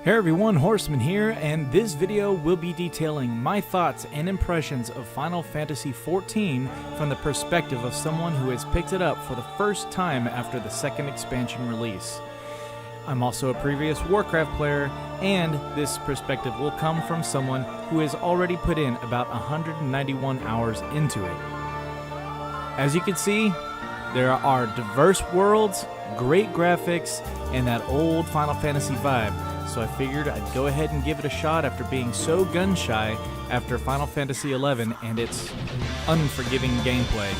Hey everyone, Horseman here, and this video will be detailing my thoughts and impressions of Final Fantasy XIV from the perspective of someone who has picked it up for the first time after the second expansion release. I'm also a previous Warcraft player, and this perspective will come from someone who has already put in about 191 hours into it. As you can see, there are diverse worlds, great graphics, and that old Final Fantasy vibe. So I figured I'd go ahead and give it a shot after being so gun-shy after Final Fantasy XI and its unforgiving gameplay.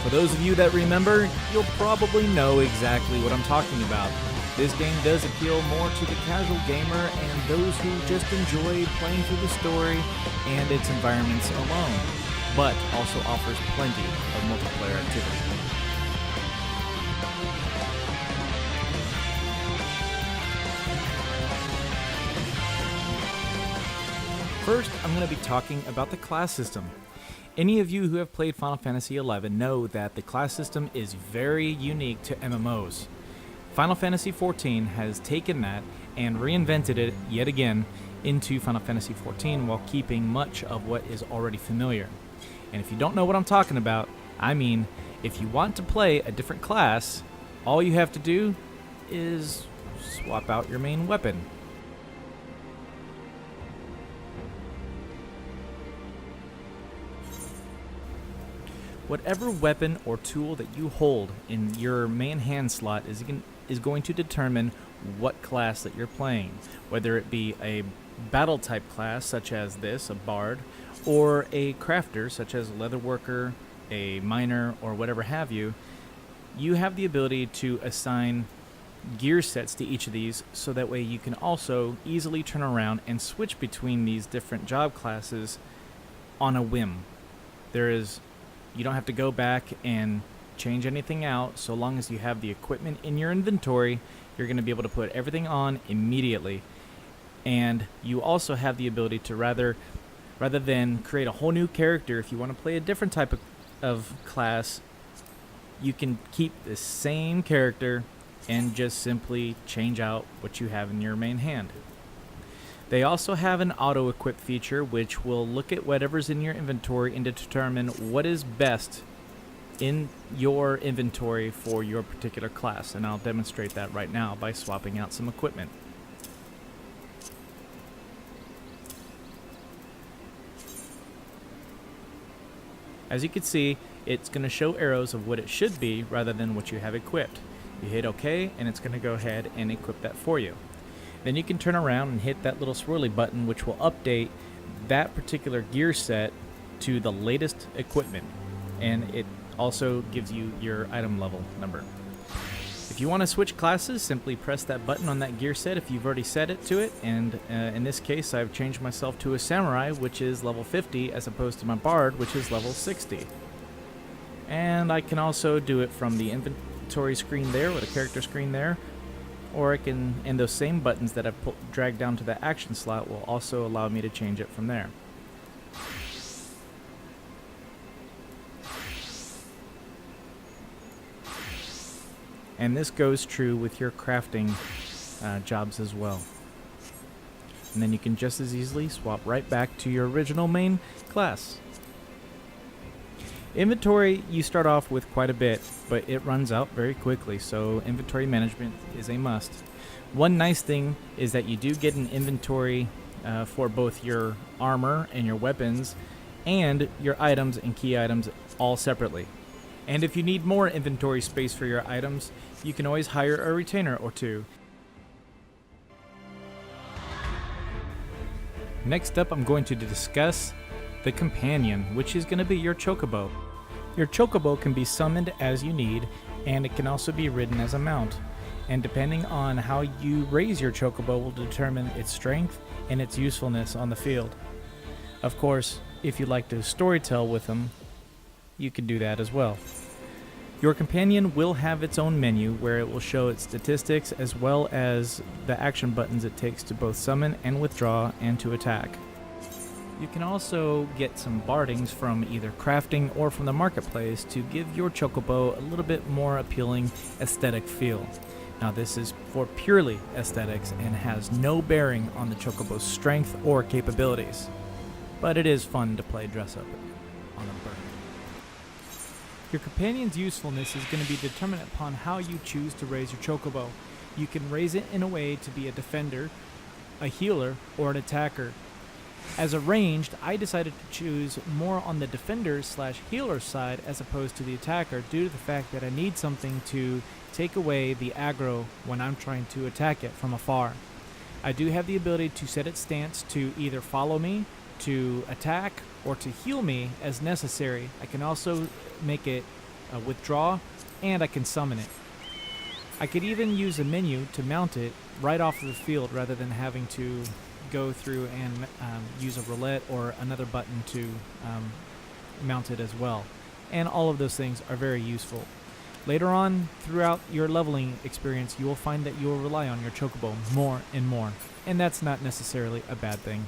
For those of you that remember, you'll probably know exactly what I'm talking about. This game does appeal more to the casual gamer and those who just enjoy playing through the story and its environments alone, but also offers plenty of multiplayer activity. First, I'm going to be talking about the class system. Any of you who have played Final Fantasy XI know that the class system is very unique to MMOs. Final Fantasy XIV has taken that and reinvented it yet again into Final Fantasy XIV while keeping much of what is already familiar. And if you don't know what I'm talking about, I mean, if you want to play a different class, all you have to do is swap out your main weapon. Whatever weapon or tool that you hold in your main hand slot is going to determine what class that you're playing, whether it be a battle type class such as this, a bard, or a crafter such as a leatherworker, a miner, or whatever have you. You have the ability to assign gear sets to each of these, so that way you can also easily turn around and switch between these different job classes on a whim. You don't have to go back and change anything out. So long as you have the equipment in your inventory, you're going to be able to put everything on immediately. And you also have the ability to rather than create a whole new character, if you want to play a different type of class, you can keep the same character and just simply change out what you have in your main hand. They also have an auto-equip feature which will look at whatever's in your inventory and determine what is best in your inventory for your particular class. And I'll demonstrate that right now by swapping out some equipment. As you can see, it's going to show arrows of what it should be rather than what you have equipped. You hit OK and it's going to go ahead and equip that for you. Then you can turn around and hit that little swirly button which will update that particular gear set to the latest equipment, and it also gives you your item level number. If you want to switch classes, simply press that button on that gear set if you've already set it to it, and in this case I've changed myself to a samurai, which is level 50, as opposed to my bard, which is level 60. And I can also do it from the inventory screen there, or the character screen there, or and those same buttons that I've dragged down to the action slot will also allow me to change it from there. And this goes true with your crafting jobs as well. And then you can just as easily swap right back to your original main class. Inventory, you start off with quite a bit, but it runs out very quickly, so inventory management is a must. One nice thing is that you do get an inventory for both your armor and your weapons, and your items and key items all separately. And if you need more inventory space for your items, you can always hire a retainer or two. Next up, I'm going to discuss the companion, which is going to be your chocobo. Your chocobo can be summoned as you need, and it can also be ridden as a mount. And depending on how you raise your chocobo will determine its strength and its usefulness on the field. Of course, if you like to storytell with them, you can do that as well. Your companion will have its own menu where it will show its statistics as well as the action buttons it takes to both summon and withdraw and to attack. You can also get some bardings from either crafting or from the marketplace to give your chocobo a little bit more appealing aesthetic feel. Now this is for purely aesthetics and has no bearing on the Chocobo's strength or capabilities, but it is fun to play dress up on a bird. Your companion's usefulness is going to be determined upon how you choose to raise your Chocobo. You can raise it in a way to be a defender, a healer, or an attacker. As a ranged, I decided to choose more on the defender/healer side as opposed to the attacker due to the fact that I need something to take away the aggro when I'm trying to attack it from afar. I do have the ability to set its stance to either follow me, to attack, or to heal me as necessary. I can also make it withdraw, and I can summon it. I could even use a menu to mount it right off of the field rather than having to go through and use a roulette or another button to mount it as well. And all of those things are very useful. Later on, throughout your leveling experience, you will find that you will rely on your Chocobo more and more, and that's not necessarily a bad thing.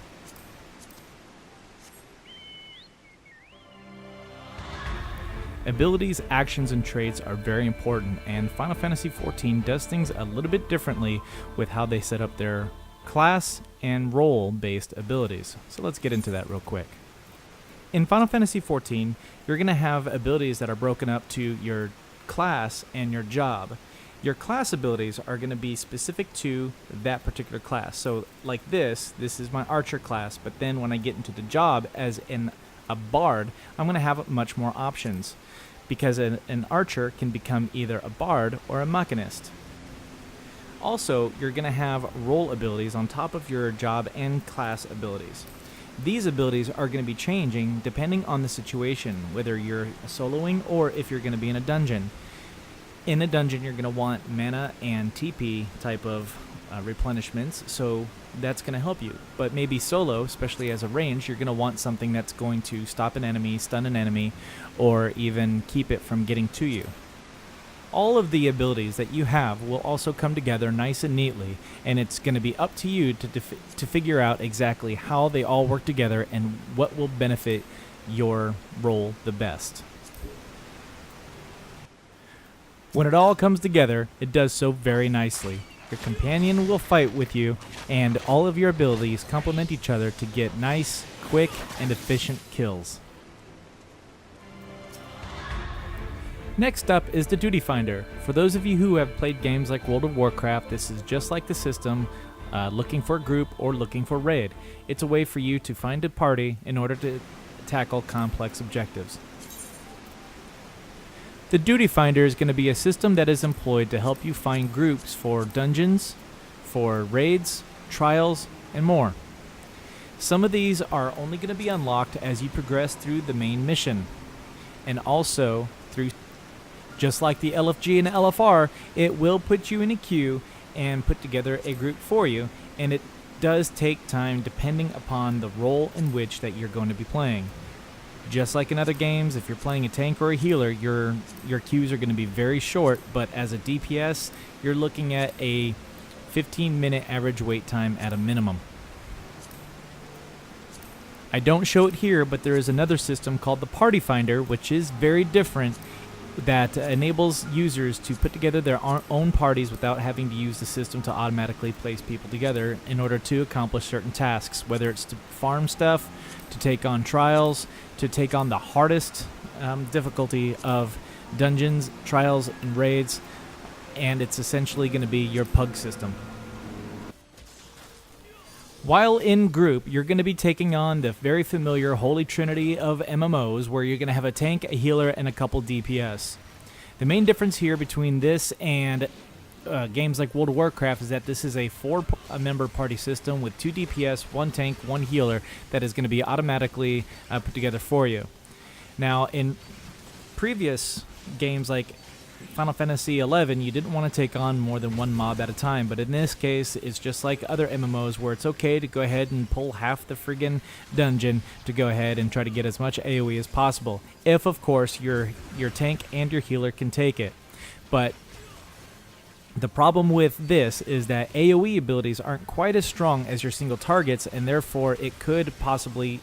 Abilities, actions, and traits are very important, and Final Fantasy XIV does things a little bit differently with how they set up their class and role-based abilities. So let's get into that real quick. In Final Fantasy XIV, you're going to have abilities that are broken up to your class and your job. Your class abilities are going to be specific to that particular class. So like this is my archer class, but then when I get into the job as a bard, I'm going to have much more options because an archer can become either a bard or a mechanist. Also, you're going to have role abilities on top of your job and class abilities. These abilities are going to be changing depending on the situation, whether you're soloing or if you're going to be in a dungeon. In a dungeon, you're going to want mana and TP type of replenishments, so that's going to help you. But maybe solo, especially as a range, you're going to want something that's going to stop an enemy, stun an enemy, or even keep it from getting to you. All of the abilities that you have will also come together nice and neatly, and it's going to be up to you to figure out exactly how they all work together and what will benefit your role the best. When it all comes together, it does so very nicely. Your companion will fight with you, and all of your abilities complement each other to get nice, quick, and efficient kills. Next up is the Duty Finder. For those of you who have played games like World of Warcraft, this is just like the system, looking for a group or looking for a raid. It's a way for you to find a party in order to tackle complex objectives. The Duty Finder is going to be a system that is employed to help you find groups for dungeons, for raids, trials, and more. Some of these are only going to be unlocked as you progress through the main mission, and also through, just like the LFG and LFR, it will put you in a queue and put together a group for you, and it does take time depending upon the role in which that you're going to be playing. Just like in other games, if you're playing a tank or a healer, your queues are going to be very short, but as a DPS, you're looking at a 15-minute average wait time at a minimum. I don't show it here, but there is another system called the Party Finder, which is very different, that enables users to put together their own parties without having to use the system to automatically place people together in order to accomplish certain tasks, whether it's to farm stuff, to take on trials, to take on the hardest difficulty of dungeons, trials, and raids, and it's essentially going to be your pug system. While in group, you're going to be taking on the very familiar holy trinity of MMOs, where you're going to have a tank, a healer, and a couple DPS. The main difference here between this and games like World of Warcraft is that this is a 4-member party system with 2 DPS, 1 tank, 1 healer that is going to be automatically put together for you. Now, in previous games like Final Fantasy XI, you didn't want to take on more than 1 mob at a time, but in this case, it's just like other MMOs where it's okay to go ahead and pull half the friggin' dungeon to go ahead and try to get as much AoE as possible, if of course your tank and your healer can take it. But The problem with this is that AoE abilities aren't quite as strong as your single targets, and therefore it could possibly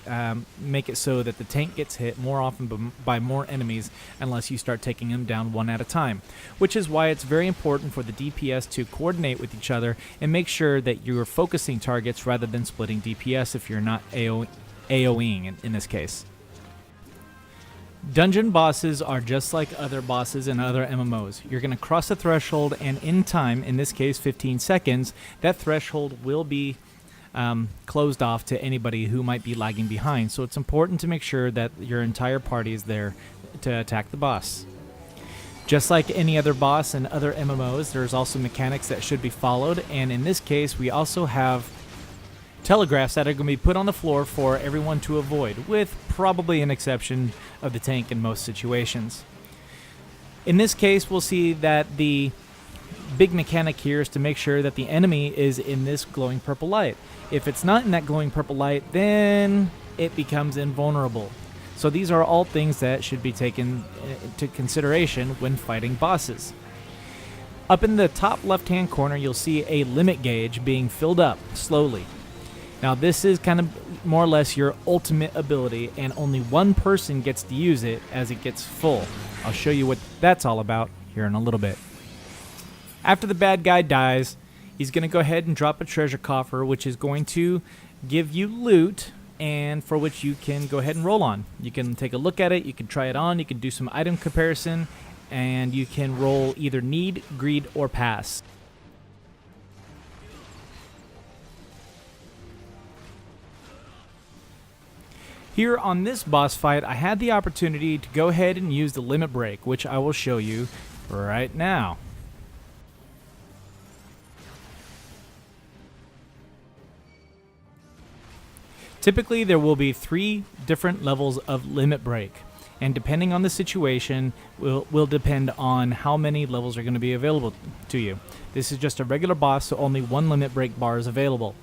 make it so that the tank gets hit more often by more enemies unless you start taking them down one at a time, which is why it's very important for the DPS to coordinate with each other and make sure that you're focusing targets rather than splitting DPS if you're not AoEing in this case. Dungeon bosses are just like other bosses in other MMOs. You're going to cross a threshold, and in time, in this case 15 seconds, that threshold will be closed off to anybody who might be lagging behind. So it's important to make sure that your entire party is there to attack the boss. Just like any other boss in other MMOs, there's also mechanics that should be followed, and in this case we also have telegraphs that are going to be put on the floor for everyone to avoid, with probably an exception of the tank in most situations. In this case, we'll see that the big mechanic here is to make sure that the enemy is in this glowing purple light. If it's not in that glowing purple light, then it becomes invulnerable. So these are all things that should be taken into consideration when fighting bosses. Up in the top left-hand corner, you'll see a limit gauge being filled up slowly. Now this is kind of more or less your ultimate ability, and only one person gets to use it as it gets full. I'll show you what that's all about here in a little bit. After the bad guy dies, he's going to go ahead and drop a treasure coffer, which is going to give you loot, and for which you can go ahead and roll on. You can take a look at it, you can try it on, you can do some item comparison, and you can roll either need, greed, or pass. Here on this boss fight, I had the opportunity to go ahead and use the limit break, which I will show you right now. Typically, there will be 3 different levels of limit break, and depending on the situation, will depend on how many levels are going to be available to you. This is just a regular boss, so only 1 limit break bar is available.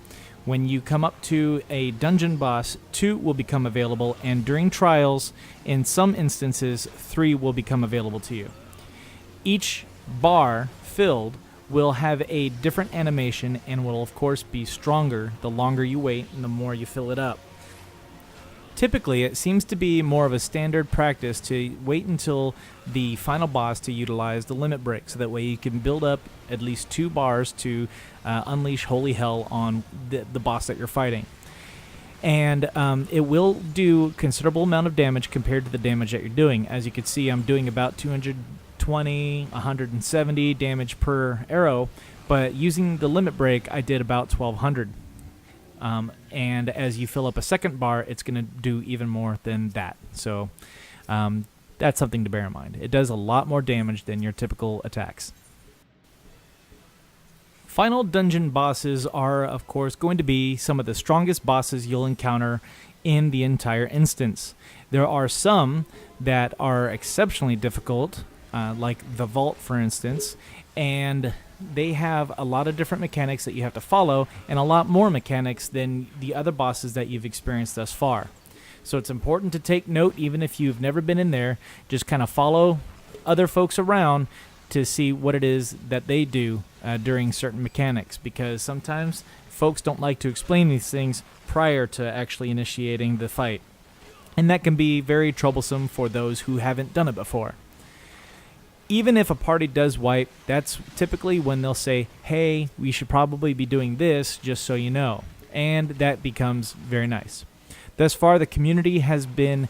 When you come up to a dungeon boss, 2 will become available, and during trials, in some instances, 3 will become available to you. Each bar filled will have a different animation and will of course be stronger the longer you wait and the more you fill it up. Typically, it seems to be more of a standard practice to wait until the final boss to utilize the limit break, so that way you can build up at least 2 bars to unleash holy hell on the boss that you're fighting. And it will do considerable amount of damage compared to the damage that you're doing. As you can see, I'm doing about 220, 170 damage per arrow, but using the limit break, I did about 1200. And as you fill up a second bar, it's going to do even more than that. So that's something to bear in mind. It does a lot more damage than your typical attacks. Final dungeon bosses are, of course, going to be some of the strongest bosses you'll encounter in the entire instance. There are some that are exceptionally difficult, like the Vault, for instance, and they have a lot of different mechanics that you have to follow, and a lot more mechanics than the other bosses that you've experienced thus far. So it's important to take note, even if you've never been in there. Just kind of follow other folks around to see what it is that they do during certain mechanics, because sometimes folks don't like to explain these things prior to actually initiating the fight, and that can be very troublesome for those who haven't done it before. Even if a party does wipe, that's typically when they'll say, hey, we should probably be doing this, just so you know. And that becomes very nice. Thus far, the community has been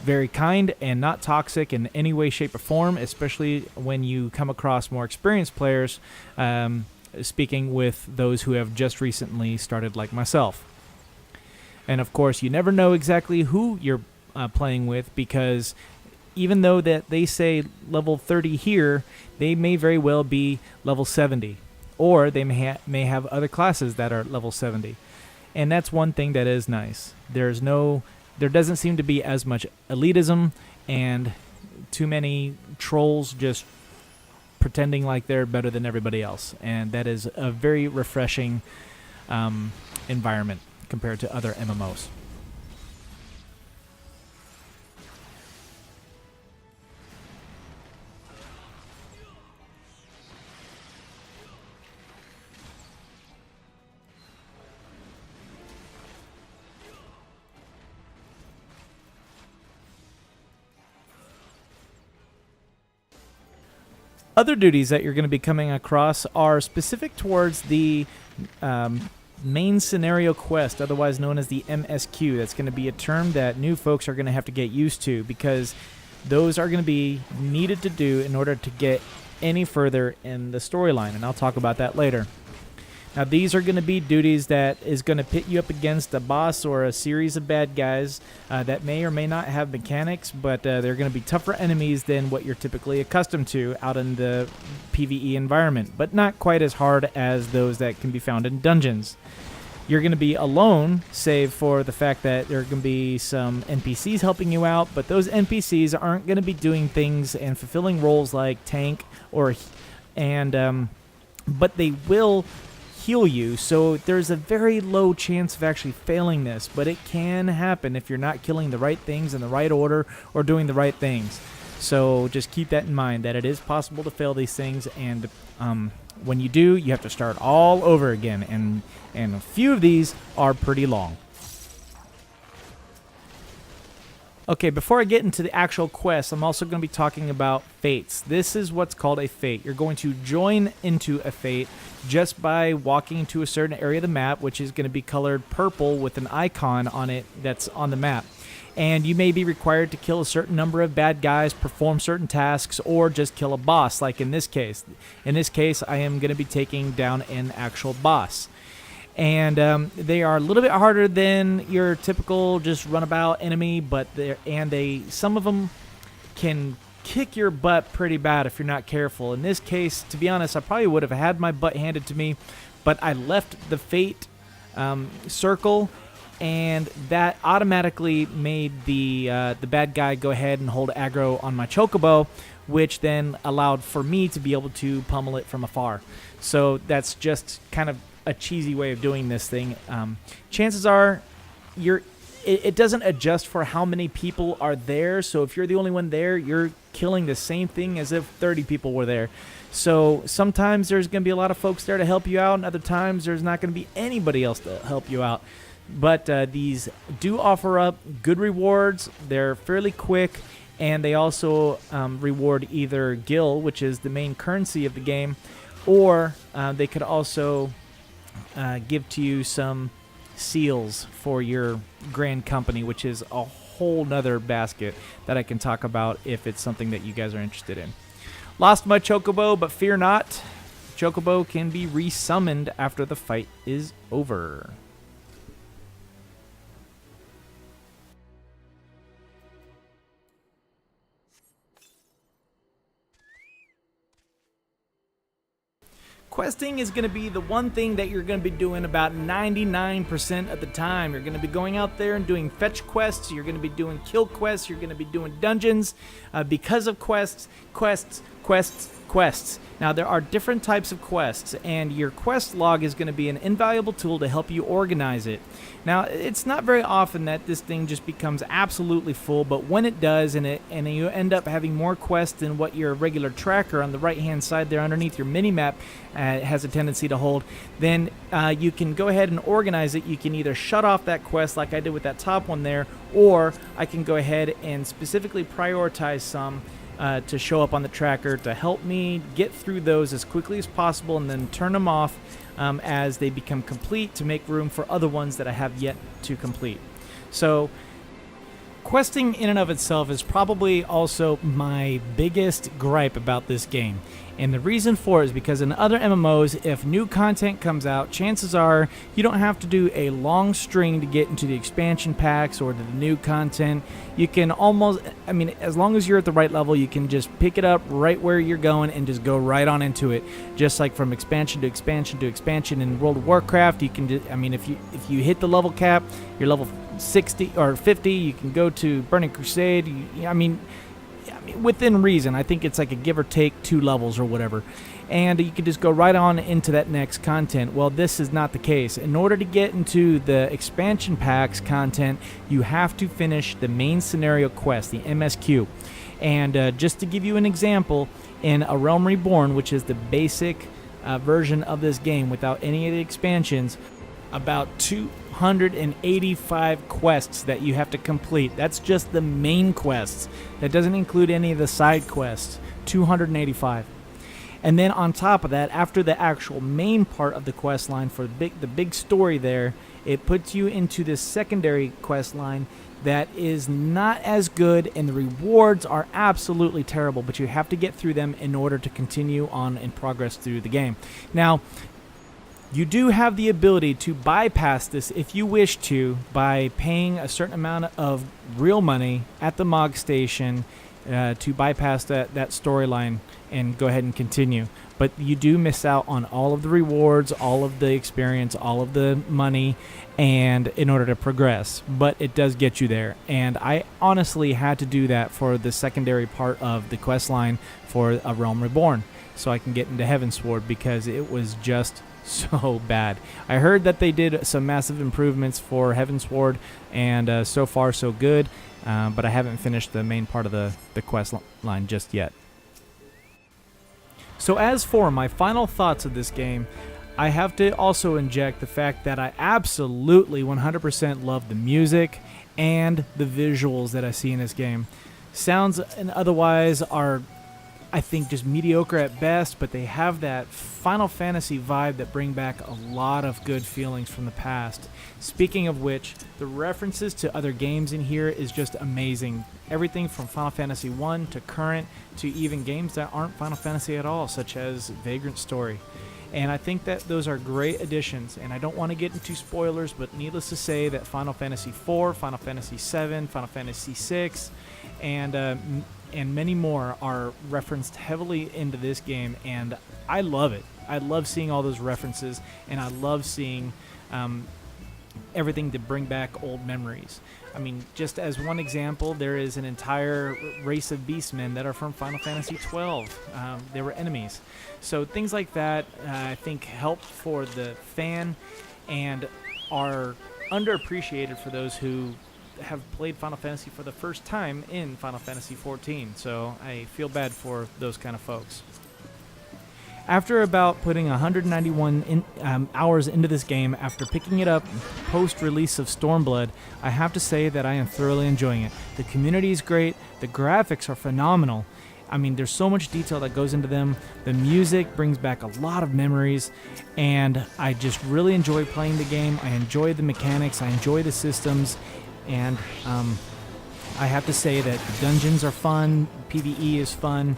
very kind and not toxic in any way, shape, or form, especially when you come across more experienced players, speaking with those who have just recently started like myself. And of course, you never know exactly who you're playing with, because even though that they say level 30 here, they may very well be level 70, or they may have other classes that are level 70. And that's one thing that is nice. There doesn't seem to be as much elitism and too many trolls just pretending like they're better than everybody else. And that is a very refreshing environment compared to other MMOs. Other duties that you're going to be coming across are specific towards the main scenario quest, otherwise known as the MSQ. That's going to be a term that new folks are going to have to get used to, because those are going to be needed to do in order to get any further in the storyline, and I'll talk about that later. Now, these are going to be duties that is going to pit you up against a boss or a series of bad guys that may or may not have mechanics, but they're going to be tougher enemies than what you're typically accustomed to out in the PvE environment, but not quite as hard as those that can be found in dungeons. You're going to be alone, save for the fact that there are going to be some NPCs helping you out, but those NPCs aren't going to be doing things and fulfilling roles like tank but they will heal you, so there's a very low chance of actually failing this, but it can happen if you're not killing the right things in the right order or doing the right things. So just keep that in mind, that it is possible to fail these things, and when you do, you have to start all over again, and a few of these are pretty long. Okay, before I get into the actual quest, I'm also going to be talking about fates. This is what's called a fate. You're going to join into a fate just by walking to a certain area of the map, which is going to be colored purple with an icon on it that's on the map. And you may be required to kill a certain number of bad guys, perform certain tasks, or just kill a boss, like in this case. In this case, I am going to be taking down an actual boss. And they are a little bit harder than your typical just runabout enemy, but some of them can kick your butt pretty bad if you're not careful. In this case, to be honest, I probably would have had my butt handed to me, but I left the fate circle, and that automatically made the bad guy go ahead and hold aggro on my chocobo, which then allowed for me to be able to pummel it from afar. So that's just kind of a cheesy way of doing this thing. Chances are it doesn't adjust for how many people are there, so if you're the only one there, you're killing the same thing as if 30 people were there. So sometimes there's going to be a lot of folks there to help you out, and other times there's not going to be anybody else to help you out. But these do offer up good rewards. They're fairly quick, and they also reward either gil, which is the main currency of the game, or they could also give to you some seals for your grand company, which is a whole nother basket that I can talk about if it's something that you guys are interested in. Lost my chocobo, but fear not. Chocobo can be resummoned after the fight is over. Questing is going to be the one thing that you're going to be doing about 99% of the time. You're going to be going out there and doing fetch quests. You're going to be doing kill quests. You're going to be doing dungeons because of quests. Now, there are different types of quests, and your quest log is going to be an invaluable tool to help you organize it. Now, it's not very often that this thing just becomes absolutely full, but when it does, and you end up having more quests than what your regular tracker on the right-hand side there underneath your mini-map has a tendency to hold, then you can go ahead and organize it. You can either shut off that quest like I did with that top one there, or I can go ahead and specifically prioritize some to show up on the tracker to help me get through those as quickly as possible, and then turn them off as they become complete to make room for other ones that I have yet to complete. So questing in and of itself is probably also my biggest gripe about this game. And the reason for it is because in other MMOs, if new content comes out, chances are you don't have to do a long string to get into the expansion packs or to the new content. You can almost, as long as you're at the right level, you can just pick it up right where you're going and just go right on into it. Just like from expansion to expansion to expansion in World of Warcraft, you can if you hit the level cap, you're level 60 or 50, you can go to Burning Crusade. Within reason. I think it's like a give or take 2 levels or whatever, and you can just go right on into that next content. Well, this is not the case. In order to get into the expansion packs content, you have to finish the main scenario quest, the MSQ. And just to give you an example, in A Realm Reborn, which is the basic version of this game without any of the expansions, about 285 quests that you have to complete. That's just the main quests. That doesn't include any of the side quests. 285. And then on top of that, after the actual main part of the quest line for the big story there, it puts you into this secondary quest line that is not as good, and the rewards are absolutely terrible, but you have to get through them in order to continue on and progress through the game. Now, you do have the ability to bypass this if you wish to by paying a certain amount of real money at the MOG station to bypass that storyline and go ahead and continue. But you do miss out on all of the rewards, all of the experience, all of the money, and in order to progress. But it does get you there. And I honestly had to do that for the secondary part of the quest line for A Realm Reborn, so I can get into Heavensward, because it was just so bad. I heard that they did some massive improvements for Heavensward, and so far so good, but I haven't finished the main part of the quest line just yet. So as for my final thoughts of this game, I have to also inject the fact that I absolutely 100% love the music and the visuals that I see in this game. Sounds and otherwise are, I think, just mediocre at best, but they have that Final Fantasy vibe that bring back a lot of good feelings from the past. Speaking of which, the references to other games in here is just amazing. Everything from Final Fantasy 1 to current to even games that aren't Final Fantasy at all, such as Vagrant Story. And I think that those are great additions, and I don't want to get into spoilers, but needless to say that Final Fantasy 4, Final Fantasy 7, Final Fantasy 6, and many more are referenced heavily into this game, and I love it. I love seeing all those references, and I love seeing everything to bring back old memories. I mean, just as one example, there is an entire race of beastmen that are from Final Fantasy XII. They were enemies. So things like that, I think, help for the fan and are underappreciated for those who have played Final Fantasy for the first time in Final Fantasy XIV. So I feel bad for those kind of folks. After about putting 191 hours into this game, after picking it up post-release of Stormblood, I have to say that I am thoroughly enjoying it. The community is great. The graphics are phenomenal. I mean, there's so much detail that goes into them. The music brings back a lot of memories, and I just really enjoy playing the game. I enjoy the mechanics. I enjoy the systems, and I have to say that the dungeons are fun. PvE is fun.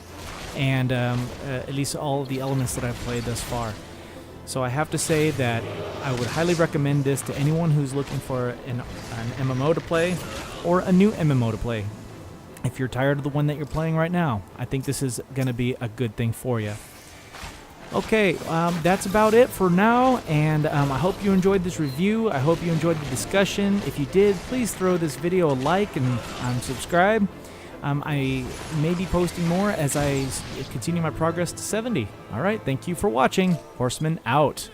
And at least all of the elements that I've played thus far. So I have to say that I would highly recommend this to anyone who's looking for an MMO to play, or a new MMO to play. If you're tired of the one that you're playing right now, I think this is going to be a good thing for you. Okay, that's about it for now, and I hope you enjoyed this review. I hope you enjoyed the discussion. If you did, please throw this video a like and subscribe. I may be posting more as I continue my progress to 70. All right, thank you for watching. Horseman out.